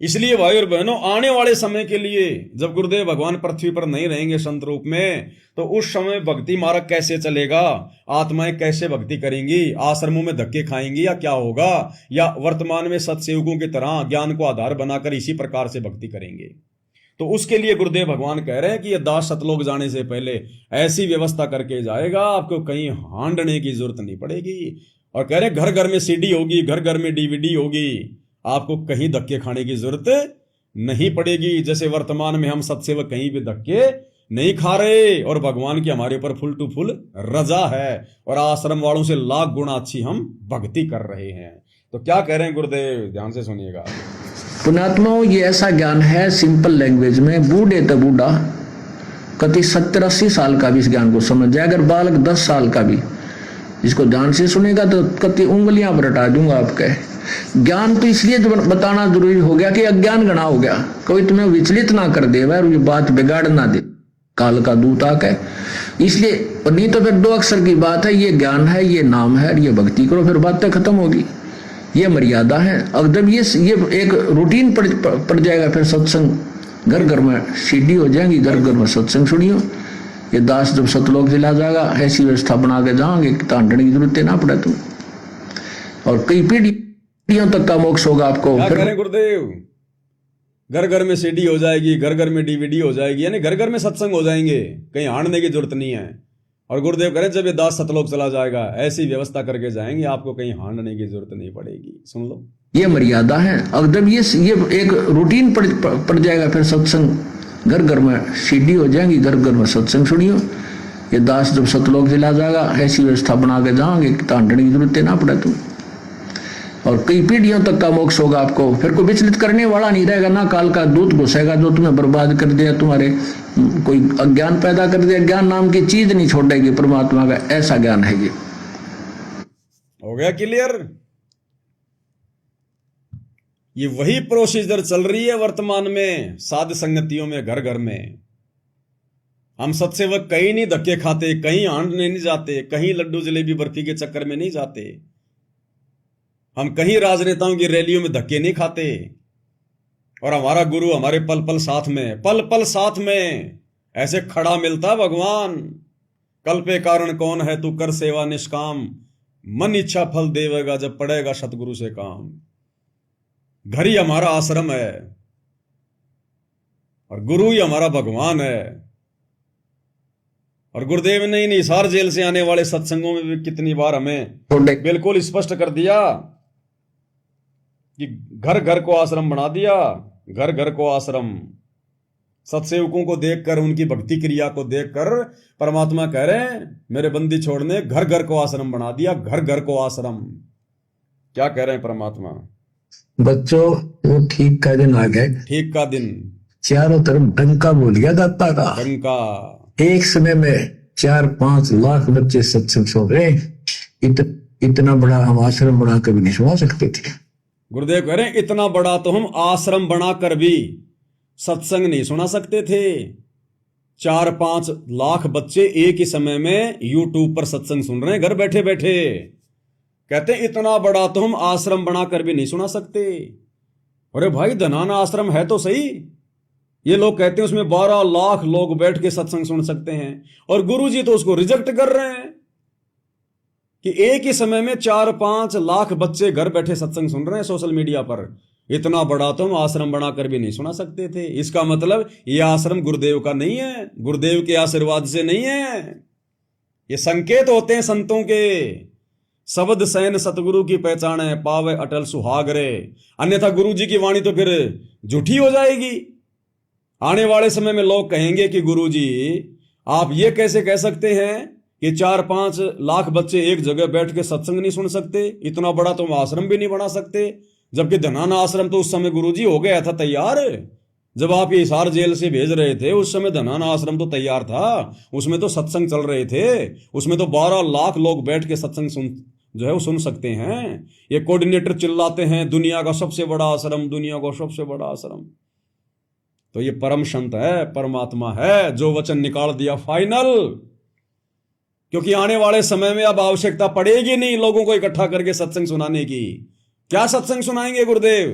इसलिए भाई और बहनों, आने वाले समय के लिए जब गुरुदेव भगवान पृथ्वी पर नहीं रहेंगे संत रूप में, तो उस समय भक्ति मार्ग कैसे चलेगा, आत्माएं कैसे भक्ति करेंगी, आश्रमों में धक्के खाएंगी या क्या होगा, या वर्तमान में सत्सेवकों की तरह ज्ञान को आधार बनाकर इसी प्रकार से भक्ति करेंगे। तो उसके लिए गुरुदेव भगवान कह रहे हैं कि ये दास सतलोक जाने से पहले ऐसी व्यवस्था करके जाएगा, आपको कहीं हांडने की जरूरत नहीं पड़ेगी। और कह रहे घर घर में सीडी होगी, घर घर में डीवीडी होगी, आपको कहीं धक्के खाने की जरूरत नहीं पड़ेगी। जैसे वर्तमान में हम सत्सेवक कहीं भी धक्के नहीं खा रहे, और भगवान की हमारे ऊपर फुल टू फुल रजा है, और आश्रम वालों से लाख गुना अच्छी हम भक्ति कर रहे हैं। तो क्या कह रहे हैं गुरुदेव, ध्यान से सुनिएगा। पुण्यात्माओं, ये ऐसा ज्ञान है सिंपल लैंग्वेज में, बूढ़े तो बूढ़ा कति 70-80 साल का भी इस ज्ञान को समझ जाए, अगर बालक 10 साल का भी इसको ध्यान से सुनेगा तो कति उंगलियां बरटा दूंगा आपके। ज्ञान तो इसलिए बताना जरूरी हो गया कि अज्ञान गणा हो गया, कोई तुम्हें विचलित ना कर दे और ये बात बिगाड़ ना दे, काल का दूत आके। इसलिए नहीं तो फिर 2 अक्षर की बात है, ये ज्ञान है, ये नाम है, ये भक्ति करो, फिर बातें खत्म होगी। ये मर्यादा है। अब जब ये एक रूटीन पड़ जाएगा, फिर सत्संग घर घर में सीडी हो जाएंगी, घर घर में सत्संग सुनियो। ये दास जब सतलोक चला जाएगा, ऐसी व्यवस्था बना के जाओगे कि तांडने की जरूरत ना पड़े तुम, और कई पीढ़ियों तक का मोक्ष होगा आपको। क्या करें गुरुदेव, घर घर में सीडी हो जाएगी, घर घर में डीवीडी हो जाएगी, यानी घर घर में सत्संग हो जाएंगे, कहीं हारने की जरूरत नहीं है। और गुरुदेव कह रहे जब ये दास सतलोक चला जाएगा, ऐसी व्यवस्था करके जाएंगे, आपको कहीं हारने की जरूरत नहीं पड़ेगी। सुन लो, ये मर्यादा है। अब जब ये एक रूटीन पड़ जाएगा, फिर सत्संग घर घर में सीडी हो जाएंगी, घर घर में सत्संग सुनियो। ये दास जब सतलोक चला जाएगा, ऐसी व्यवस्था बना के जाओगे कि तांडने की जरूरत ना पड़े तुम, और कई पीढ़ियों तक का मोक्ष होगा आपको। फिर कोई विचलित करने वाला नहीं रहेगा, ना काल का दूत घुसेगा जो तुम्हें बर्बाद कर दिया, तुम्हारे कोई अज्ञान पैदा कर दिया। ज्ञान नाम की चीज नहीं छोड़ेगी परमात्मा का, ऐसा ज्ञान है ये। हो गया क्लियर? ये वही प्रोसीजर चल रही है वर्तमान में साध संगतियों में, घर घर में। हम सत्सेवक कहीं नहीं धक्के खाते, कहीं हांडने नहीं जाते, कहीं लड्डू जलेबी बर्फी के चक्कर में नहीं जाते, हम कहीं राजनेताओं की रैलियों में धक्के नहीं खाते, और हमारा गुरु हमारे पल पल साथ में, पल पल साथ में ऐसे खड़ा मिलता है भगवान। कल पे कारण कौन है, तू कर सेवा निष्काम, मन इच्छा फल देवेगा जब पड़ेगा सतगुरु से काम। घर ही हमारा आश्रम है, और गुरु ही हमारा भगवान है। और गुरुदेव ने इन हिसार जेल से आने वाले सत्संगों में भी कितनी बार हमें बिल्कुल स्पष्ट कर दिया कि घर घर को आश्रम बना दिया, घर घर को आश्रम। सत्सेवकों को देखकर, उनकी भक्ति क्रिया को देखकर परमात्मा कह रहे हैं मेरे बंदी छोड़ने घर घर को आश्रम बना दिया, घर घर को आश्रम। क्या कह रहे हैं परमात्मा? बच्चों, वो ठीक का दिन आ गए, ठीक का दिन। चारों तरफ डंका बोल गया दाता का, डंका। एक समय में 4-5 लाख बच्चे सत्संग सुन रहे। इतना बड़ा हम आश्रम बना कर भी नहीं सुना सकते थे। गुरुदेव कह रहे हैं इतना बड़ा तो हम आश्रम बनाकर भी सत्संग नहीं सुना सकते थे। 4-5 लाख बच्चे एक ही समय में यूट्यूब पर सत्संग सुन रहे हैं घर बैठे बैठे। कहते हैं इतना बड़ा तो हम आश्रम बनाकर भी नहीं सुना सकते। अरे भाई, धनाना आश्रम है तो सही। ये लोग कहते हैं उसमें 12 लाख लोग बैठ के सत्संग सुन सकते हैं, और गुरुजी तो उसको रिजेक्ट कर रहे हैं कि एक ही समय में 4-5 लाख बच्चे घर बैठे सत्संग सुन रहे हैं सोशल मीडिया पर। इतना बड़ा तो हम आश्रम बनाकर भी नहीं सुना सकते थे। इसका मतलब ये आश्रम गुरुदेव का नहीं है, गुरुदेव के आशीर्वाद से नहीं है। ये संकेत होते हैं संतों के। शब्द सैन सतगुरु की पहचान है, पावे अटल सुहागरे। अन्यथा गुरु जी की वाणी तो फिर झूठी हो जाएगी। आने वाले समय में लोग कहेंगे कि गुरु जी आप ये कैसे कह सकते हैं कि 4-5 लाख बच्चे एक जगह बैठ के सत्संग नहीं सुन सकते, इतना बड़ा तो हम आश्रम भी नहीं बना सकते। जबकि धनाना आश्रम तो उस समय गुरुजी हो गया था तैयार। जब आप ये हिसार जेल से भेज रहे थे उस समय धनाना आश्रम तो तैयार था, उसमें तो सत्संग चल रहे थे, उसमें तो 12 लाख लोग बैठ के सत्संग जो है वो सुन सकते हैं। ये कोऑर्डिनेटर चिल्लाते हैं दुनिया का सबसे बड़ा आश्रम, दुनिया का सबसे बड़ा आश्रम। तो ये परम संत है, परमात्मा है, जो वचन निकाल दिया फाइनल। क्योंकि आने वाले समय में अब आवश्यकता पड़ेगी नहीं लोगों को इकट्ठा करके सत्संग सुनाने की। क्या सत्संग सुनाएंगे गुरुदेव?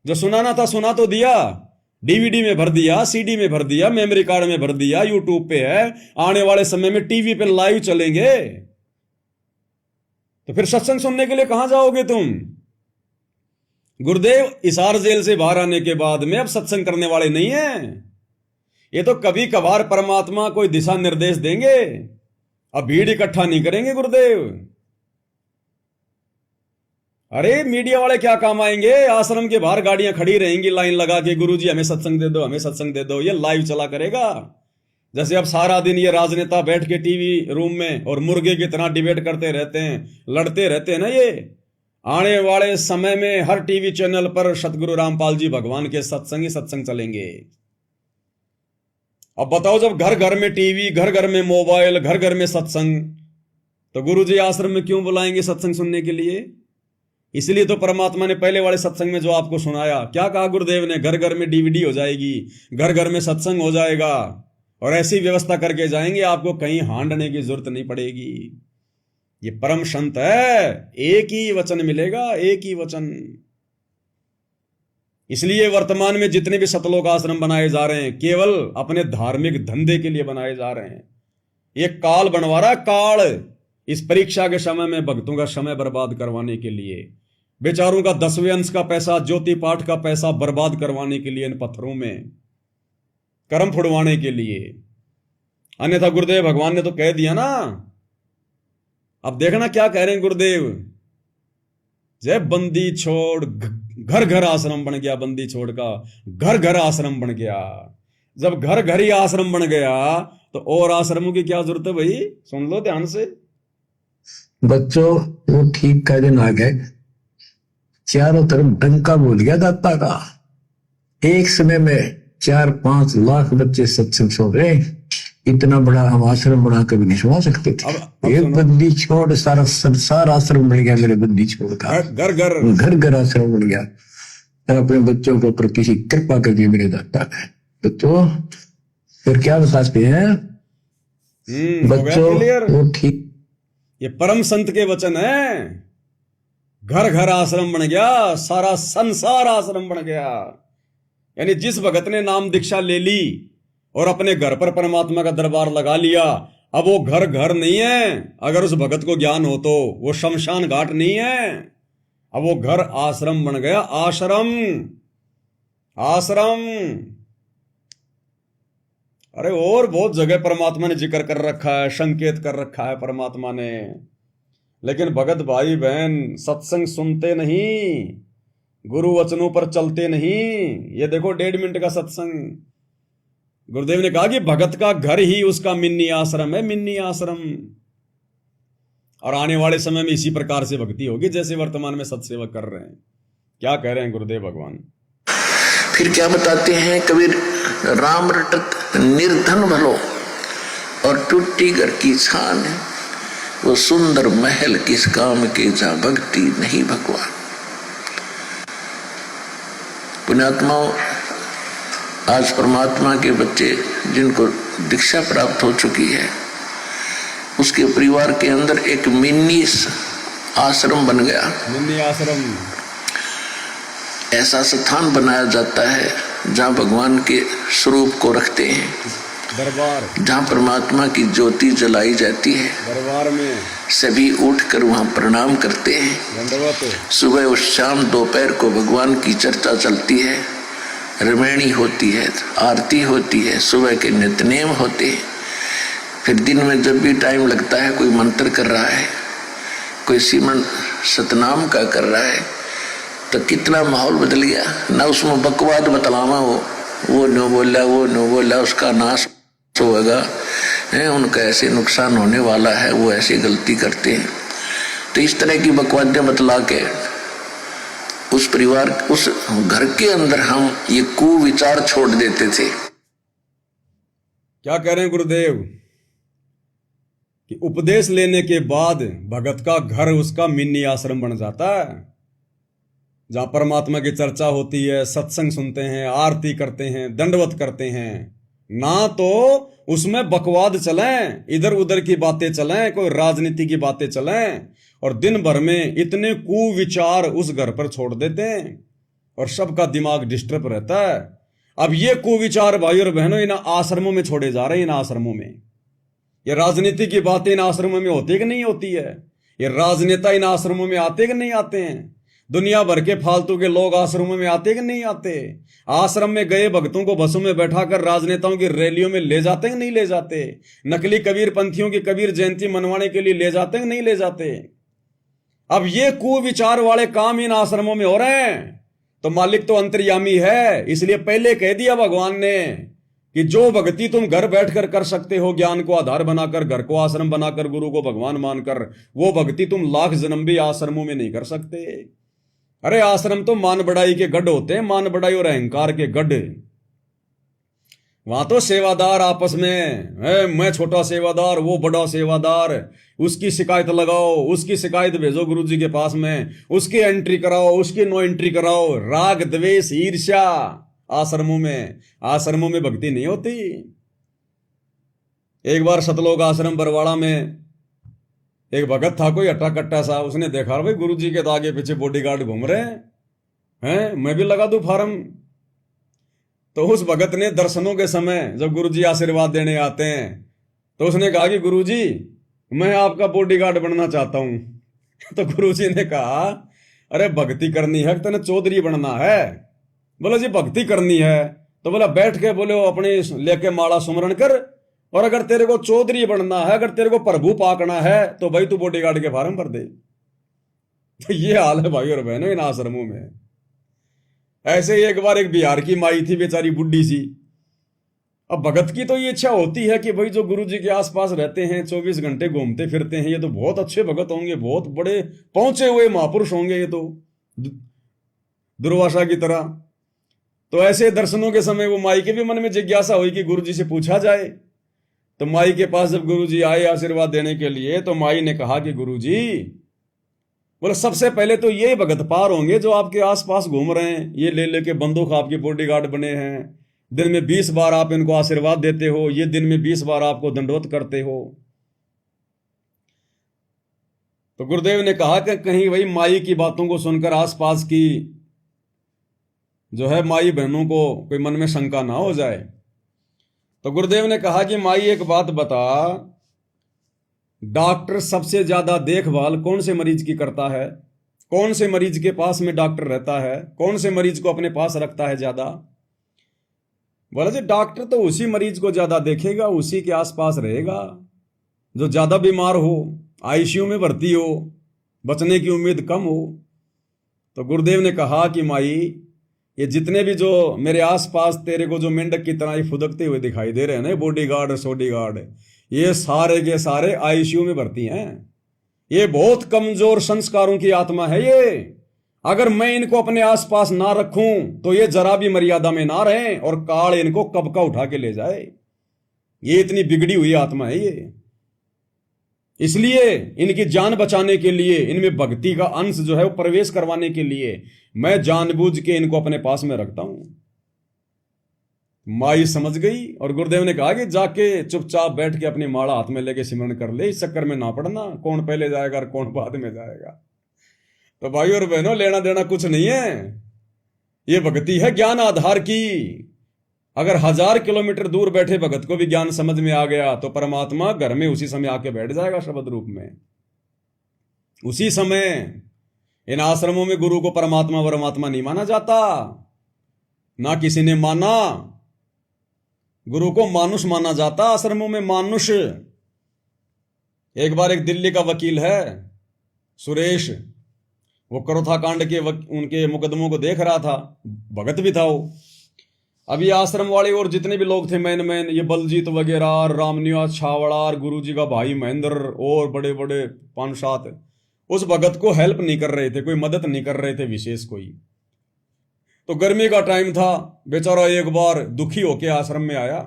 जो सुनाना था सुना तो दिया, डीवीडी में भर दिया, सीडी में भर दिया, मेमोरी कार्ड में भर दिया, यूट्यूब पे है, आने वाले समय में टीवी पे लाइव चलेंगे। तो फिर सत्संग सुनने के लिए कहां जाओगे तुम? गुरुदेव हिसार जेल से बाहर आने के बाद में अब सत्संग करने वाले नहीं है। ये तो कभी कभार परमात्मा कोई दिशा निर्देश देंगे, अब भीड़ इकट्ठा नहीं करेंगे गुरुदेव। अरे मीडिया वाले क्या काम आएंगे? आश्रम के बाहर गाड़ियां खड़ी रहेंगी लाइन लगा के, गुरुजी हमें सत्संग दे दो, हमें सत्संग दे दो। ये लाइव चला करेगा। जैसे अब सारा दिन ये राजनेता बैठ के टीवी रूम में और मुर्गे की तरह डिबेट करते रहते हैं, लड़ते रहते हैं ना। ये आने वाले समय में हर टीवी चैनल पर सतगुरु रामपाल जी भगवान के सत्संग ही सत्संग चलेंगे। अब बताओ, जब घर घर में टीवी, घर घर में मोबाइल, घर घर में सत्संग, तो गुरुजी आश्रम में क्यों बुलाएंगे सत्संग सुनने के लिए? इसलिए तो परमात्मा ने पहले वाले सत्संग में जो आपको सुनाया, क्या कहा गुरुदेव ने? घर घर में डीवीडी हो जाएगी, घर घर में सत्संग हो जाएगा, और ऐसी व्यवस्था करके जाएंगे आपको कहीं हांडने की जरूरत नहीं पड़ेगी। ये परम संत है, एक ही वचन मिलेगा, एक ही वचन। इसलिए वर्तमान में जितने भी सतलोक आश्रम बनाए जा रहे हैं, केवल अपने धार्मिक धंधे के लिए बनाए जा रहे हैं। ये काल बनवा रहा, काल, इस परीक्षा के समय में भक्तों का समय बर्बाद करवाने के लिए, बेचारों का 10वें अंश का पैसा, ज्योति पाठ का पैसा बर्बाद करवाने के लिए, इन पत्थरों में कर्म फुड़वाने के लिए। अन्यथा गुरुदेव भगवान ने तो कह दिया ना। अब देखना क्या कह रहे हैं गुरुदेव। जय बंदी छोड़ घर घर आश्रम बन गया, बंदी छोड़ का घर घर आश्रम बन गया। जब घर घर ही आश्रम बन गया तो और आश्रमों की क्या जरूरत है भाई? सुन लो ध्यान से बच्चों, वो ठीक का दिन आ गए। चारों तरफ डंका बोल गया दाता का। एक समय में 4-5 लाख बच्चे सत्संग सुन रहे। इतना बड़ा हम आश्रम बना कभी नहीं सुना सकते थे। एक बंदी छोड़ सारा संसार आश्रम बन गया मेरे बंदी छोड़ का। घर घर आश्रम बन गया। अपने बच्चों के ऊपर किसी कृपा कर दी मेरे दाता ने। बच्चों फिर क्या बताते हैं? बच्चों वो ठीक, ये परम संत के वचन है। घर घर आश्रम बन गया, सारा संसार आश्रम बन गया। यानी जिस भगत ने नाम दीक्षा ले ली और अपने घर पर परमात्मा का दरबार लगा लिया, अब वो घर घर नहीं है। अगर उस भगत को ज्ञान हो तो वो शमशान घाट नहीं है, अब वो घर आश्रम बन गया। आश्रम, आश्रम। अरे और बहुत जगह परमात्मा ने जिक्र कर रखा है, संकेत कर रखा है परमात्मा ने। लेकिन भगत भाई बहन सत्संग सुनते नहीं, गुरु वचनों पर चलते नहीं। ये देखो 1.5 मिनट का सत्संग। गुरुदेव ने कहा कि भगत का घर ही उसका मिन्नी आश्रम है, मिन्नी आश्रम। और आने वाले समय में इसी प्रकार से भक्ति होगी जैसे वर्तमान में सत्सेवा कर रहे हैं। क्या कह रहे हैं गुरुदेव भगवान? फिर क्या बताते हैं कबीर? राम रटत निर्धन भलो और टूटी घर की छान, वो सुंदर महल किस काम के जा भक्ति नहीं भगवान। पुण्यात्माओं, आज परमात्मा के बच्चे जिनको दीक्षा प्राप्त हो चुकी है, उसके परिवार के अंदर एक मिनी आश्रम बन गया। मिनी आश्रम ऐसा स्थान बनाया जाता है जहाँ भगवान के स्वरूप को रखते हैं, दरबार, जहाँ परमात्मा की ज्योति जलाई जाती है। दरबार में सभी उठकर वहाँ प्रणाम करते हैं। सुबह और शाम दोपहर को भगवान की चर्चा चलती है, रमैणी होती है, आरती होती है, सुबह के नित्यनेम होते हैं। फिर दिन में जब भी टाइम लगता है, कोई मंत्र कर रहा है, कोई सिमरन सतनाम का कर रहा है, तो कितना माहौल बदल गया ना। उसमें बकवाद बतलावा वो न बोला, वो न बोला, उसका नाश होगा, उनका ऐसे नुकसान होने वाला है, वो ऐसी गलती करते हैं। तो इस तरह की बकवादें बतला के उस परिवार, उस घर के अंदर हम ये कुविचार छोड़ देते थे। क्या कह रहे हैं गुरुदेव कि उपदेश लेने के बाद भगत का घर उसका मिनी आश्रम बन जाता है, जहां परमात्मा की चर्चा होती है, सत्संग सुनते हैं, आरती करते हैं, दंडवत करते हैं। ना तो उसमें बकवाद चलें, इधर उधर की बातें चलें, कोई राजनीति की बातें चलें, और दिन भर में इतने कुविचार उस घर पर छोड़ देते हैं। और सबका दिमाग डिस्टर्ब रहता है। अब ये कुविचार भाई और बहनों इन आश्रमों में छोड़े जा रहे हैं। इन आश्रमों में ये राजनीति की बातें इन आश्रमों में होती कि नहीं होती है? ये राजनेता इन आश्रमों में आते कि नहीं आते हैं? दुनिया भर के फालतू के लोग आश्रमों में आते कि नहीं आते? आश्रम में गए भक्तों को बसों में बैठाकर राजनेताओं की रैलियों में ले जाते कि नहीं ले जाते? नकली कबीर पंथियों की कबीर जयंती मनवाने के लिए ले जाते कि नहीं ले जाते? अब ये कुविचार वाले काम इन आश्रमों में हो रहे हैं तो मालिक तो अंतर्यामी है। इसलिए पहले कह दिया भगवान ने कि जो भक्ति तुम घर बैठकर कर सकते हो, ज्ञान को आधार बनाकर, घर को आश्रम बनाकर, गुरु को भगवान मानकर, वो भक्ति तुम लाख जन्म भी आश्रमों में नहीं कर सकते। अरे आश्रम तो मान बढ़ाई के गढ़ होते हैं, मान बढ़ाई और अहंकार के गढ़। वहां तो सेवादार आपस में है, मैं छोटा सेवादार, वो बड़ा सेवादार, उसकी शिकायत लगाओ, उसकी शिकायत भेजो गुरुजी के पास में, उसकी एंट्री कराओ, उसकी नो एंट्री कराओ। राग द्वेष ईर्ष्या आश्रमों में भक्ति नहीं होती। एक बार सतलोक आश्रम बरवाड़ा में एक भगत था, कोई अट्टा कट्टा सा, उसने देखा भाई गुरुजी के तो आगे पीछे बॉडीगार्ड घूम रहे हैं, मैं भी लगा दूं फार्म। तो उस भगत ने दर्शनों के समय जब गुरुजी आशीर्वाद देने आते हैं तो उसने कहा कि गुरुजी मैं आपका बॉडीगार्ड बनना चाहता हूं। तो गुरुजी ने कहा अरे भक्ति करनी है तेने चौधरी बनना है? बोला जी भक्ति करनी है तो बोला बैठ के बोले अपने लेके माला सुमरण कर, और अगर तेरे को चौधरी बनना है, अगर तेरे को प्रभु पाकना है तो भाई तू बॉडीगार्ड के फार्म भर दे। तो ये हाल है भाई और बहनों इन आश्रमों में। ऐसे ही एक बार एक बिहार की माई थी, बेचारी बुढ़ी सी। अब भगत की तो ये इच्छा होती है कि भाई जो गुरु जी के आसपास रहते हैं, 24 घंटे घूमते फिरते हैं, ये तो बहुत अच्छे भगत होंगे, बहुत बड़े पहुंचे हुए महापुरुष होंगे, ये तो दुर्वासा की तरह। तो ऐसे दर्शनों के समय वो माई के भी मन में जिज्ञासा हुई कि गुरु जी से पूछा जाए। तो माई के पास जब गुरु जी आए आशीर्वाद देने के लिए तो माई ने कहा कि गुरु जी बोले सबसे पहले तो ये भगत पार होंगे जो आपके आसपास घूम रहे हैं, ये ले लेके बंदूक आपके बॉडीगार्ड बने हैं, दिन में 20 बार आप इनको आशीर्वाद देते हो, ये दिन में 20 बार आपको दंडवत करते हो। तो गुरुदेव ने कहा कि कहीं वही माई की बातों को सुनकर आसपास की जो है माई बहनों को कोई मन में शंका ना हो जाए। तो गुरुदेव ने कहा कि माई एक बात बता, डॉक्टर सबसे ज्यादा देखभाल कौन से मरीज की करता है? कौन से मरीज के पास में डॉक्टर रहता है? कौन से मरीज को अपने पास रखता है ज्यादा? बोला जी डॉक्टर तो उसी मरीज को ज्यादा देखेगा, उसी के आसपास रहेगा जो ज्यादा बीमार हो, आईसीयू में भर्ती हो, बचने की उम्मीद कम हो। तो गुरुदेव ने कहा कि माई ये जितने भी जो मेरे आसपास तेरे को जो मेंढक की तरह ही फुदकते हुए दिखाई दे रहे हैं ना, बॉडीगार्ड सोडीगार्ड, ये सारे के सारे आईसीयू में भर्ती हैं। ये बहुत कमजोर संस्कारों की आत्मा है ये। अगर मैं इनको अपने आसपास ना रखूं तो ये जरा भी मर्यादा में ना रहें और काल इनको कब का उठा के ले जाए। ये इतनी बिगड़ी हुई आत्मा है ये। इसलिए इनकी जान बचाने के लिए, इनमें भक्ति का अंश जो है वो प्रवेश करवाने के लिए मैं जानबूझ के इनको अपने पास में रखता हूं। माई समझ गई और गुरुदेव ने कहा कि जाके चुपचाप बैठ के अपनी माला हाथ में लेके सिमरण कर ले, इस चक्कर में ना पड़ना कौन पहले जाएगा और कौन बाद में जाएगा। तो भाई और बहनों लेना देना कुछ नहीं है, ये भक्ति है ज्ञान आधार की। अगर 1000 किलोमीटर दूर बैठे भगत को भी ज्ञान समझ में आ गया तो परमात्मा घर में उसी समय आके बैठ जाएगा शब्द रूप में, उसी समय। इन आश्रमों में गुरु को परमात्मा नहीं माना जाता, ना किसी ने माना। गुरु को मानुष माना जाता आश्रमों में, मानुष। एक बार एक दिल्ली का वकील है सुरेश, वो करोथा कांड के उनके मुकदमों को देख रहा था, भगत भी था वो। अभी आश्रम वाले और जितने भी लोग थे मैन ये बलजीत वगैरह, रामनिवास छावड़ार, गुरु जी का भाई महेंद्र और बड़े बड़े 5-7 उस भगत को हेल्प नहीं कर रहे थे, कोई मदद नहीं कर रहे थे विशेष कोई। तो गर्मी का टाइम था, बेचारा एक बार दुखी होके आश्रम में आया।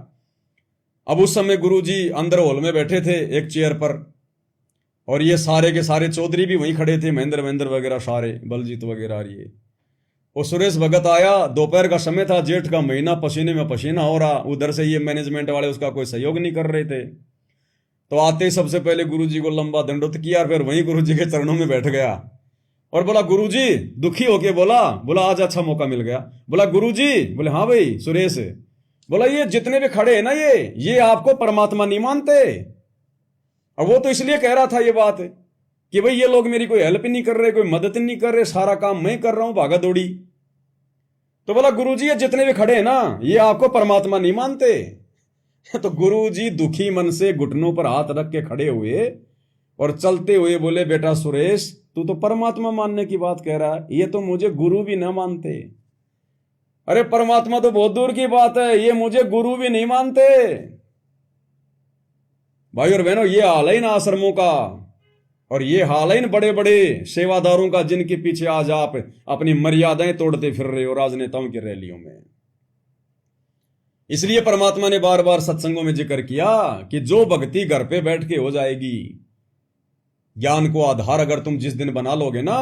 अब उस समय गुरुजी अंदर हॉल में बैठे थे एक चेयर पर, और ये सारे के सारे चौधरी भी वहीं खड़े थे, महेंद्र वगैरह सारे, बलजीत वगैरह। ये वो सुरेश भगत आया, दोपहर का समय था, जेठ का महीना, पसीने में पसीना हो रहा। उधर से ये मैनेजमेंट वाले उसका कोई सहयोग नहीं कर रहे थे। तो आते ही सबसे पहले गुरुजी को लंबा दंडोत किया, फिर वहीं गुरुजी के चरणों में बैठ गया और बोला गुरुजी, दुखी होके बोला बोला आज अच्छा मौका मिल गया। बोला गुरुजी, बोले हाँ भाई सुरेश, बोला ये जितने भी खड़े हैं ना ये आपको परमात्मा नहीं मानते। और वो तो इसलिए कह रहा था ये बात कि भाई ये लोग मेरी कोई हेल्प नहीं कर रहे, कोई मदद नहीं कर रहे, सारा काम मैं कर रहा हूं भागा दौड़ी। तो बोला गुरुजी ये जितने भी खड़े हैं ना ये आपको परमात्मा नहीं मानते। तो गुरुजी दुखी मन से घुटनों पर हाथ रख के खड़े हुए और चलते हुए बोले बेटा सुरेश, तू तो परमात्मा मानने की बात कह रहा है, ये तो मुझे गुरु भी ना मानते। अरे परमात्मा तो बहुत दूर की बात है, ये मुझे गुरु भी नहीं मानते। भाई और बहनों, ये हाल है इन आश्रमों का, और ये हाल है इन बड़े बड़े सेवादारों का, जिनके पीछे आज आप अपनी मर्यादाएं तोड़ते फिर रहे हो राजनेताओं की रैलियों में। इसलिए परमात्मा ने बार बार सत्संगों में जिक्र किया कि जो भक्ति घर पे बैठ के हो जाएगी, ज्ञान को आधार अगर तुम जिस दिन बना लोगे ना,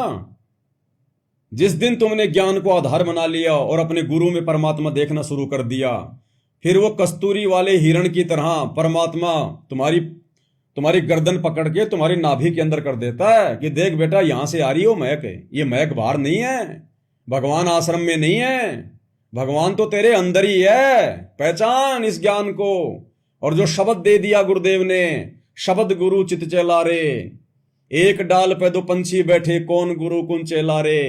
जिस दिन तुमने ज्ञान को आधार बना लिया और अपने गुरु में परमात्मा देखना शुरू कर दिया, फिर वो कस्तूरी वाले हिरण की तरह परमात्मा तुम्हारी गर्दन पकड़ के तुम्हारी नाभि के अंदर कर देता है कि देख बेटा यहां से आ रही हो महक, ये महक बाहर नहीं है, भगवान आश्रम में नहीं है, भगवान तो तेरे अंदर ही है, पहचान इस ज्ञान को। और जो शब्द दे दिया गुरुदेव ने, शब्द गुरु चित चला रे, एक डाल पे दो पंछी बैठे कौन गुरु कुन चेला रे,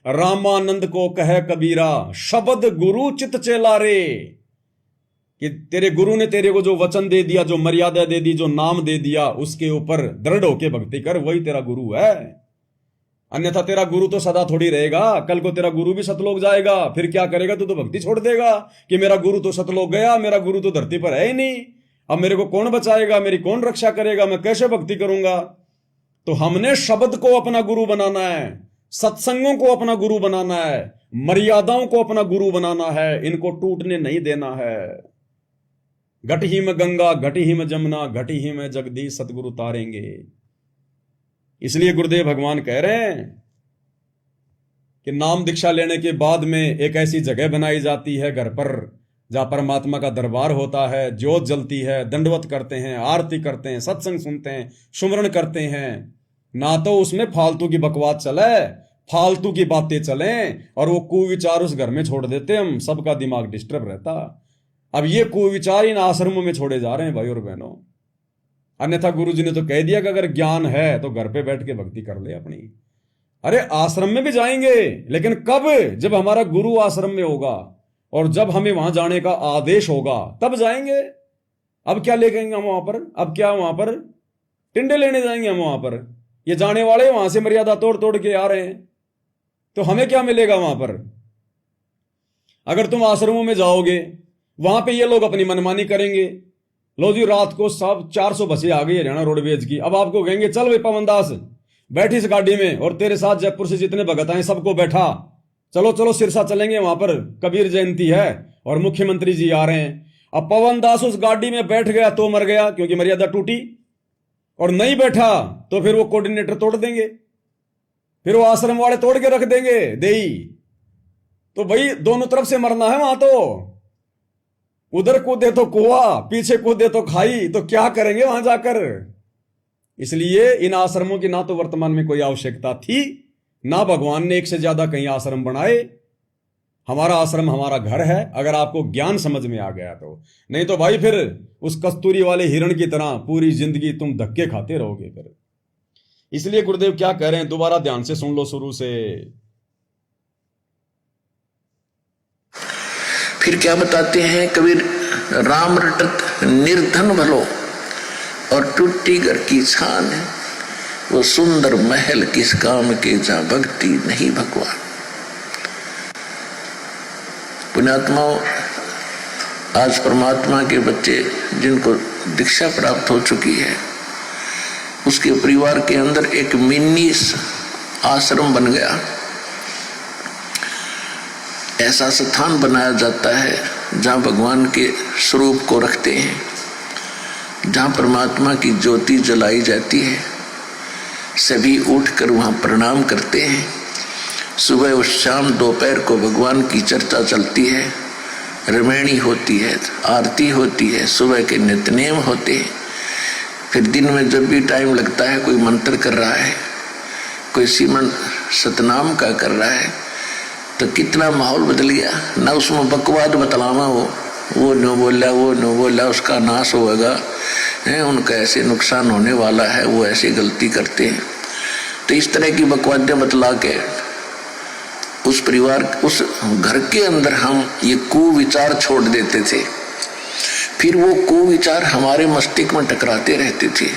रामानंद को कहे कबीरा शब्द गुरु चित चेला रे। कि तेरे गुरु ने तेरे को जो वचन दे दिया, जो मर्यादा दे दी, जो नाम दे दिया, उसके ऊपर दृढ़ होके भक्ति कर, वही तेरा गुरु है। अन्यथा तेरा गुरु तो सदा थोड़ी रहेगा, कल को तेरा गुरु भी सतलोक जाएगा, फिर क्या करेगा, तू तो भक्ति छोड़ देगा कि मेरा गुरु तो सतलोक गया, मेरा गुरु तो धरती पर है ही नहीं, अब मेरे को कौन बचाएगा, मेरी कौन रक्षा करेगा, मैं कैसे भक्ति करूंगा। तो हमने शब्द को अपना गुरु बनाना है, सत्संगों को अपना गुरु बनाना है, मर्यादाओं को अपना गुरु बनाना है, इनको टूटने नहीं देना है। घट ही में गंगा, घट ही में जमुना, घट ही में जगदीश सतगुरु तारेंगे। इसलिए गुरुदेव भगवान कह रहे हैं कि नाम दीक्षा लेने के बाद में एक ऐसी जगह बनाई जाती है घर पर, जहां परमात्मा का दरबार होता है, ज्योत जलती है, दंडवत करते हैं, आरती करते हैं, सत्संग सुनते हैं, सुमरण करते हैं। ना तो उसमें फालतू की बकवास चले, फालतू की बातें चलें, और वो कुविचार उस घर में छोड़ देते, हम सबका दिमाग डिस्टर्ब रहता। अब ये कुविचार इन आश्रमों में छोड़े जा रहे हैं भाई और बहनों। अन्यथा गुरुजी ने तो कह दिया कि अगर ज्ञान है तो घर पे बैठ के भक्ति कर ले अपनी। अरे आश्रम में भी जाएंगे, लेकिन कब? जब हमारा गुरु आश्रम में होगा और जब हमें वहां जाने का आदेश होगा तब जाएंगे। अब क्या लेके हम वहां पर? अब क्या वहां पर टिंडे लेने जाएंगे हम वहां पर? ये जाने वाले वहां से मर्यादा तोड़ तोड़ के आ रहे हैं, तो हमें क्या मिलेगा वहां पर? अगर तुम आश्रमों में जाओगे, वहां पे ये लोग अपनी मनमानी करेंगे। लो जी, रात को सब 400 बसें आ गई हरियाणा रोडवेज की, अब आपको कहेंगे चल भाई पवन दास बैठ इस गाड़ी में, और तेरे साथ जयपुर से जितने भगत आए सबको बैठा, चलो चलो सिरसा चलेंगे, वहां पर कबीर जयंती है और मुख्यमंत्री जी आ रहे हैं। अब पवन दास उस गाड़ी में बैठ गया तो मर गया, क्योंकि मर्यादा टूटी, और नहीं बैठा तो फिर वो कोऑर्डिनेटर तोड़ देंगे, फिर वो आश्रम वाले तोड़ के रख देंगे देई। तो भाई दोनों तरफ से मरना है वहां, तो उधर कूदे तो कुआ, पीछे कूदे तो खाई, तो क्या करेंगे वहां जाकर? इसलिए इन आश्रमों की ना तो वर्तमान में कोई आवश्यकता थी, ना भगवान ने एक से ज्यादा कहीं आश्रम बनाए। हमारा आश्रम हमारा घर है, अगर आपको ज्ञान समझ में आ गया तो। नहीं तो भाई फिर उस कस्तूरी वाले हिरण की तरह पूरी जिंदगी तुम धक्के खाते रहोगे फिर। इसलिए गुरुदेव क्या कह रहे हैं, दोबारा ध्यान से सुन लो शुरू से। फिर क्या बताते हैं कबीर, राम रटत निर्धन भलो और टूटी घर की छान है, वो सुंदर महल किस काम के जहां भक्ति नहीं भगवान। पुण्यात्माओं, आज परमात्मा के बच्चे जिनको दीक्षा प्राप्त हो चुकी है, उसके परिवार के अंदर एक मिनी आश्रम बन गया। ऐसा स्थान बनाया जाता है जहां भगवान के स्वरूप को रखते हैं, जहां परमात्मा की ज्योति जलाई जाती है। सभी उठकर वहां प्रणाम करते हैं। सुबह और शाम दोपहर को भगवान की चर्चा चलती है, रमैणी होती है, आरती होती है, सुबह के नित्यनेम होते हैं। फिर दिन में जब भी टाइम लगता है, कोई मंत्र कर रहा है, कोई सतनाम का कर रहा है तो कितना माहौल बदल गया ना। उसमें बकवाद बतलावा वो न बोला उसका नाश होगा है, उनका ऐसे नुकसान होने वाला है, वो ऐसे गलती करते हैं। तो इस तरह की बकवादें बतला के उस परिवार उस घर के अंदर हम ये कुविचार छोड़ देते थे। फिर वो कुविचार हमारे मस्तिष्क में टकराते रहते थे,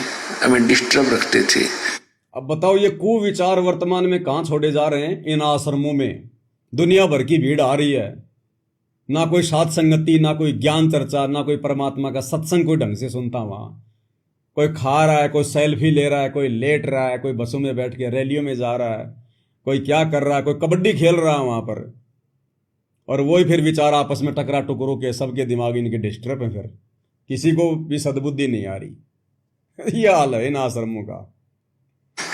हमें डिस्टर्ब रखते थे। अब बताओ ये कुविचार वर्तमान में कहाँ छोड़े जा रहे हैं? इन आश्रमों में दुनिया भर की भीड़ आ रही है, ना कोई साध संगति, ना कोई ज्ञान चर्चा, ना कोई परमात्मा का सत्संग कोई ढंग से सुनता। वहां कोई खा रहा है, कोई सेल्फी ले रहा है, कोई लेट रहा है, कोई बसों में बैठ के रैलियों में जा रहा है, कोई क्या कर रहा है, कोई कबड्डी खेल रहा है वहां पर। और वही फिर विचार आपस में टकरा टुकरो के सबके दिमाग इनके डिस्टर्ब है, फिर किसी को भी सद्बुद्धि नहीं आ रही। यह हाल है इन आश्रमों का।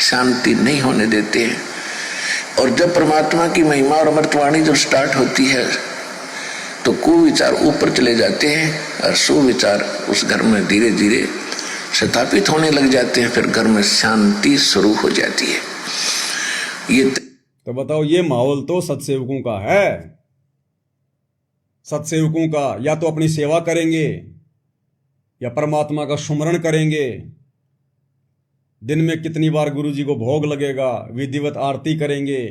शांति नहीं होने देते हैं। और जब परमात्मा की महिमा और अमृतवाणी जब स्टार्ट होती है तो कुविचार ऊपर चले जाते हैं और सुविचार उस घर में धीरे धीरे स्थापित होने लग जाते हैं। फिर घर में शांति शुरू हो जाती है। ये तो बताओ, ये माहौल तो सत्सेवकों का है। सत्सेवकों का या तो अपनी सेवा करेंगे या परमात्मा का सुमरण करेंगे। दिन में कितनी बार गुरु जी को भोग लगेगा, विधिवत आरती करेंगे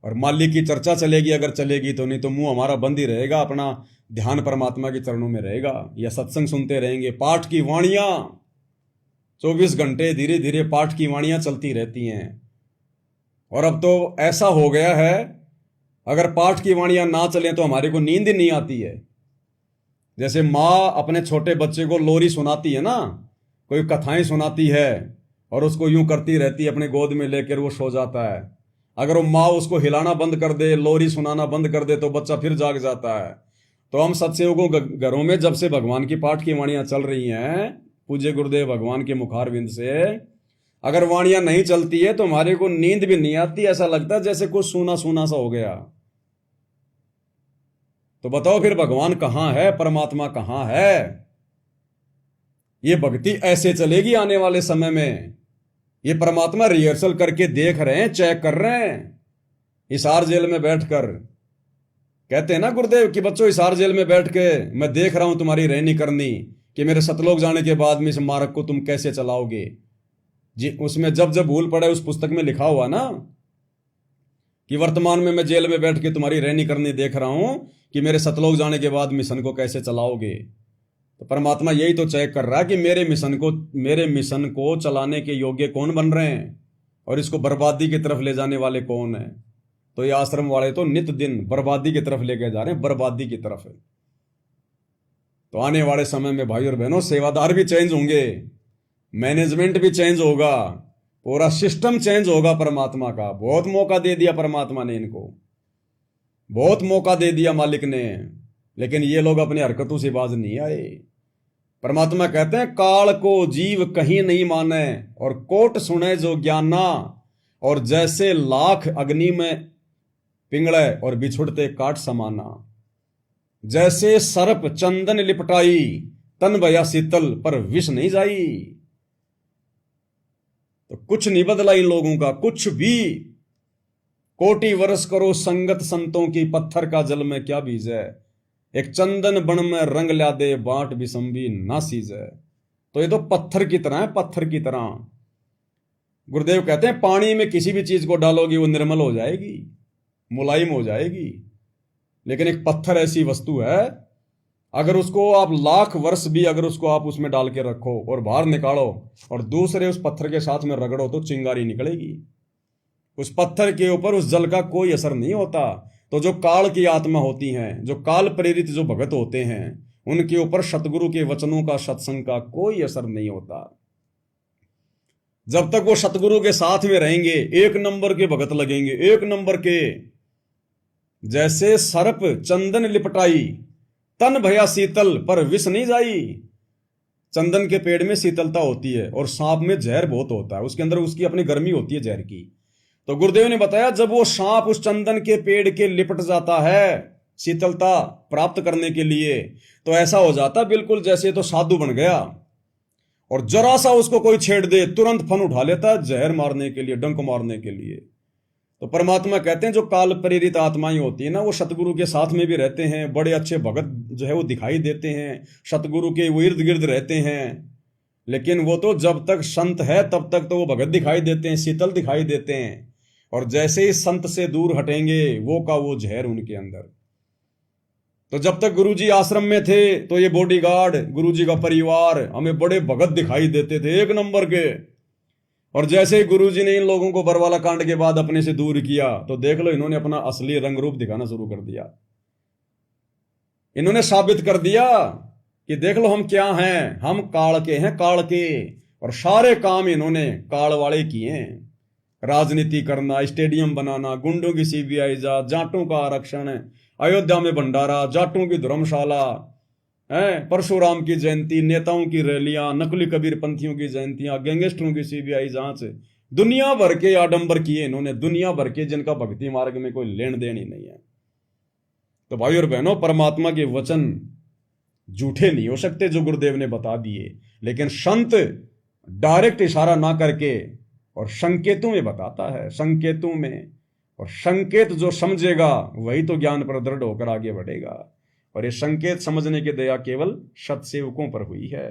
और मालिक की चर्चा चलेगी, अगर चलेगी तो, नहीं तो मुंह हमारा बंद ही रहेगा, अपना ध्यान परमात्मा के चरणों में रहेगा या सत्संग सुनते रहेंगे। पाठ की वाणियां 24 घंटे धीरे धीरे पाठ की वाणियां चलती रहती हैं। और अब तो ऐसा हो गया है, अगर पाठ की वाणियां ना चलें तो हमारे को नींद ही नहीं आती है। जैसे माँ अपने छोटे बच्चे को लोरी सुनाती है ना, कोई कथाएं सुनाती है और उसको यूं करती रहती है, अपने गोद में लेकर वो सो जाता है। अगर वो माँ उसको हिलाना बंद कर दे, लोरी सुनाना बंद कर दे तो बच्चा फिर जाग जाता है। तो हम सत्सेवकों घरों में जब से भगवान की पाठ की वाणियां चल रही हैं, पूज्य गुरुदेव भगवान के मुखारविंद से, अगर वाणियां नहीं चलती है तो हमारे को नींद भी नहीं आती। ऐसा लगता है जैसे कुछ सूना सूना सा हो गया। तो बताओ फिर भगवान कहां है, परमात्मा कहां है? ये भक्ति ऐसे चलेगी आने वाले समय में। ये परमात्मा रिहर्सल करके देख रहे हैं, चेक कर रहे हैं। हिसार जेल में बैठकर कहते हैं ना गुरुदेव कि बच्चों, हिसार जेल में बैठ के मैं देख रहा हूं तुम्हारी रहनी करनी, कि मेरे सतलोक जाने के बाद में इस मार्ग को तुम कैसे चलाओगे जी। उसमें जब जब भूल पड़े उस पुस्तक में लिखा हुआ ना कि वर्तमान में मैं जेल में बैठ के तुम्हारी रहनी करनी देख रहा हूं कि मेरे सतलोक जाने के बाद मिशन को कैसे चलाओगे। तो परमात्मा यही तो चेक कर रहा है कि मेरे मिशन को चलाने के योग्य कौन बन रहे हैं और इसको बर्बादी की तरफ ले जाने वाले कौन है। तो ये आश्रम वाले तो नित दिन बर्बादी की तरफ लेके जा रहे हैं, बर्बादी की तरफ है। तो आने वाले समय में भाई और बहनों, सेवादार भी चेंज होंगे, मैनेजमेंट भी चेंज होगा, पूरा सिस्टम चेंज होगा परमात्मा का। बहुत मौका दे दिया परमात्मा ने इनको, बहुत मौका दे दिया मालिक ने, लेकिन ये लोग अपनी हरकतों से बाज नहीं आए। परमात्मा कहते हैं, काल को जीव कहीं नहीं माने और कोट सुने जो ज्ञाना, और जैसे लाख अग्नि में पिंगले और बिछुड़ते काट समाना। जैसे सर्प चंदन लिपटाई, तन भया शीतल पर विष नहीं जाई। तो कुछ नहीं बदला इन लोगों का, कुछ भी। कोटि वर्ष करो संगत संतों की, पत्थर का जल में क्या बीज है। एक चंदन बन में रंग ला दे, बाट बिसंबी ना सीज है। तो ये तो पत्थर की तरह है, पत्थर की तरह। गुरुदेव कहते हैं, पानी में किसी भी चीज को डालोगी वो निर्मल हो जाएगी, मुलायम हो जाएगी। लेकिन एक पत्थर ऐसी वस्तु है, अगर उसको आप लाख वर्ष भी अगर उसको आप उसमें डाल के रखो और बाहर निकालो और दूसरे उस पत्थर के साथ में रगड़ो तो चिंगारी निकलेगी। उस पत्थर के ऊपर उस जल का कोई असर नहीं होता। तो जो काल की आत्मा होती हैं, जो काल प्रेरित जो भगत होते हैं, उनके ऊपर सतगुरु के वचनों का, सत्संग का कोई असर नहीं होता। जब तक वो सतगुरु के साथ में रहेंगे, एक नंबर के भगत लगेंगे, एक नंबर के। जैसे सर्प चंदन लिपटाई, तन भया शीतल पर विष नहीं जाई। चंदन के पेड़ में शीतलता होती है और सांप में जहर बहुत होता है, उसके अंदर उसकी अपनी गर्मी होती है जहर की। तो गुरुदेव ने बताया, जब वो सांप उस चंदन के पेड़ के लिपट जाता है शीतलता प्राप्त करने के लिए, तो ऐसा हो जाता बिल्कुल जैसे तो साधु बन गया। और जरा सा उसको कोई छेड़ दे, तुरंत फन उठा लेता है जहर मारने के लिए, डंक मारने के लिए। तो परमात्मा कहते हैं जो काल प्रेरित आत्माएं होती है ना, वो सतगुरु के साथ में भी रहते हैं, बड़े अच्छे भगत जो है वो दिखाई देते हैं, सतगुरु के वो इर्द गिर्द रहते हैं, लेकिन वो तो जब तक संत है तब तक तो वो भगत दिखाई देते हैं, शीतल दिखाई देते हैं, और जैसे ही संत से दूर हटेंगे वो का वो जहर उनके अंदर। तो जब तक गुरुजी आश्रम में थे तो ये बॉडीगार्ड, गुरुजी का परिवार हमें बड़े भगत दिखाई देते थे, एक नंबर के। और जैसे ही गुरुजी ने इन लोगों को बरवाला कांड के बाद अपने से दूर किया तो देख लो इन्होंने अपना असली रंग रूप दिखाना शुरू कर दिया। इन्होंने साबित कर दिया कि देख लो हम क्या हैं, हम काल के हैं, काल के। और सारे काम इन्होंने काल वाले किए हैं, राजनीति करना, स्टेडियम बनाना, गुंडों की सीबीआई जांच, जाटों का आरक्षण, अयोध्या में भंडारा, जाटों की धर्मशाला है, परशुराम की जयंती, नेताओं की रैलियां, नकली कबीर पंथियों की जयंतियां, गैंगस्टरों की सीबीआई जांच, दुनिया भर के आडंबर किए इन्होंने, दुनिया भर के जिनका भक्ति मार्ग में कोई लेन देन ही नहीं है। तो भाई और बहनों, परमात्मा के वचन झूठे नहीं हो सकते जो गुरुदेव ने बता दिए, लेकिन संत डायरेक्ट इशारा ना करके और संकेतों में बताता है, संकेतों में। और संकेत जो समझेगा वही तो ज्ञान पर दृढ़ होकर आगे बढ़ेगा। और ये संकेत समझने की दया केवल सत्सेवकों पर हुई है।